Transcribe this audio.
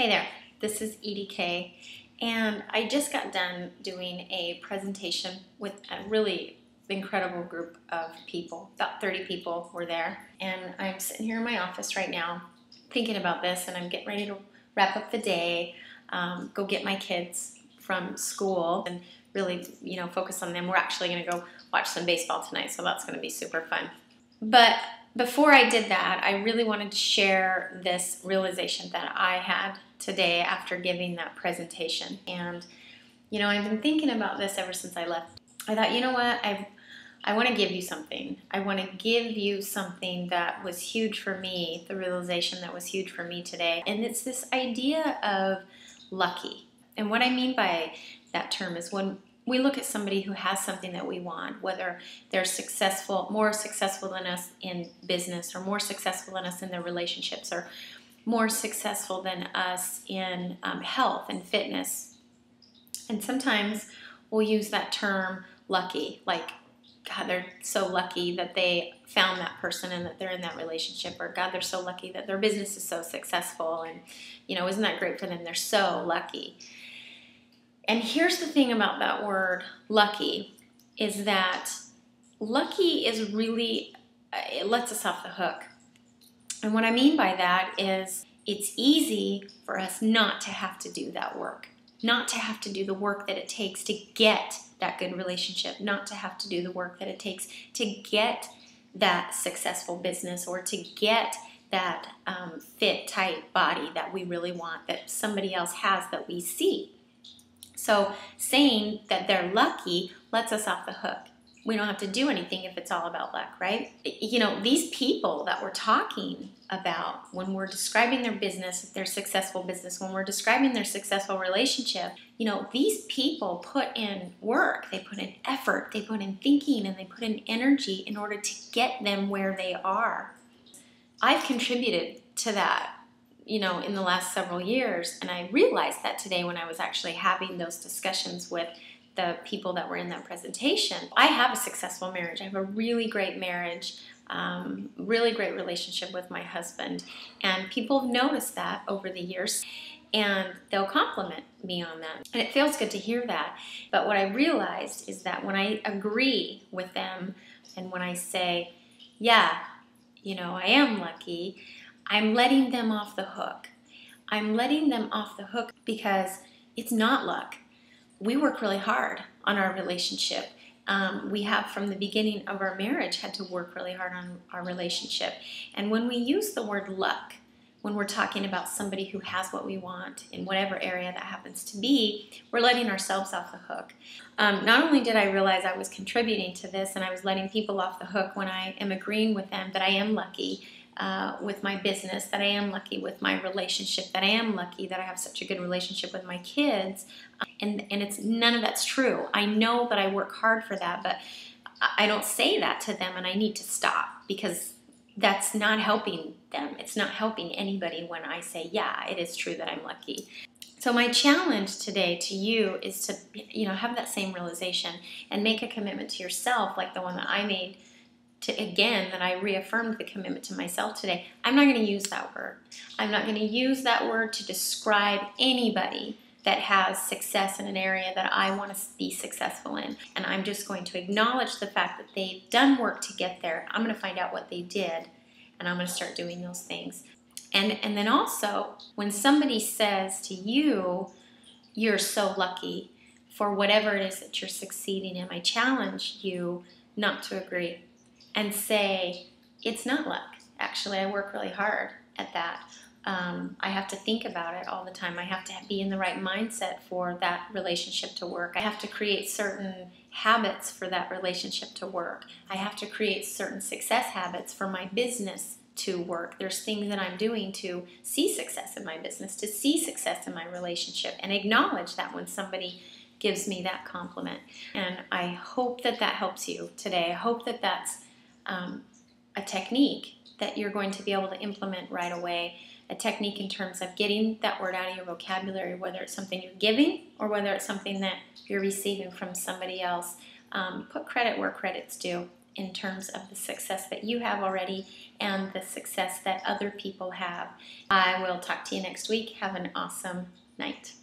Hey there, this is Edie K, and I just got done doing a presentation with a really incredible group of people. About 30 people were there, and I'm sitting here in my office right now thinking about this, and I'm getting ready to wrap up the day, go get my kids from school, and really, focus on them. We're actually going to go watch some baseball tonight, so that's going to be super fun. But before I did that, I really wanted to share this realization that I had today after giving that presentation. And, I've been thinking about this ever since I left. I thought, you know what, I want to give you something. I want to give you something that was huge for me, the realization that was huge for me today. And it's this idea of lucky. And what I mean by that term is when we look at somebody who has something that we want, whether they're successful, more successful than us in business, or more successful than us in their relationships, or more successful than us in health and fitness. And sometimes we'll use that term lucky, like, God, they're so lucky that they found that person and that they're in that relationship, or God, they're so lucky that their business is so successful, and, isn't that great for them? They're so lucky. And here's the thing about that word, lucky, is that lucky is really, it lets us off the hook. And what I mean by that is it's easy for us not to have to do that work, not to have to do the work that it takes to get that good relationship, not to have to do the work that it takes to get that successful business, or to get that fit, tight body that we really want, that somebody else has that we see. So saying that they're lucky lets us off the hook. We don't have to do anything if it's all about luck, right? These people that we're talking about, when we're describing their business, their successful business, when we're describing their successful relationship, these people put in work, they put in effort, they put in thinking, and they put in energy in order to get them where they are. I've contributed to that in the last several years. And I realized that today when I was actually having those discussions with the people that were in that presentation. I have a successful marriage. I have a really great marriage, really great relationship with my husband. And people have noticed that over the years, and they'll compliment me on that. And it feels good to hear that. But what I realized is that when I agree with them, and when I say, yeah, I am lucky, I'm letting them off the hook. I'm letting them off the hook because it's not luck. We work really hard on our relationship. We have, from the beginning of our marriage, had to work really hard on our relationship. And when we use the word luck, when we're talking about somebody who has what we want in whatever area that happens to be, we're letting ourselves off the hook. Not only did I realize I was contributing to this and I was letting people off the hook when I am agreeing with them that I am lucky with my business, that I am lucky with my relationship, that I am lucky that I have such a good relationship with my kids, and it's none of that's true. I know that I work hard for that, but I don't say that to them, and I need to stop, because that's not helping them. It's not helping anybody when I say, yeah, it is true that I'm lucky. So my challenge today to you is to, have that same realization and make a commitment to yourself, like the one that I made that I reaffirmed the commitment to myself today. I'm not going to use that word. I'm not going to use that word to describe anybody that has success in an area that I want to be successful in. And I'm just going to acknowledge the fact that they've done work to get there. I'm going to find out what they did, and I'm going to start doing those things. And then also, when somebody says to you, you're so lucky for whatever it is that you're succeeding in, I challenge you not to agree and say, it's not luck. Actually, I work really hard at that. I have to think about it all the time. I have to be in the right mindset for that relationship to work. I have to create certain habits for that relationship to work. I have to create certain success habits for my business to work. There's things that I'm doing to see success in my business, to see success in my relationship, and acknowledge that when somebody gives me that compliment. And I hope that that helps you today. I hope that that's a technique that you're going to be able to implement right away, a technique in terms of getting that word out of your vocabulary, whether it's something you're giving or whether it's something that you're receiving from somebody else. Put credit where credit's due. in terms of the success that you have already and the success that other people have. I will talk to you next week. Have an awesome night.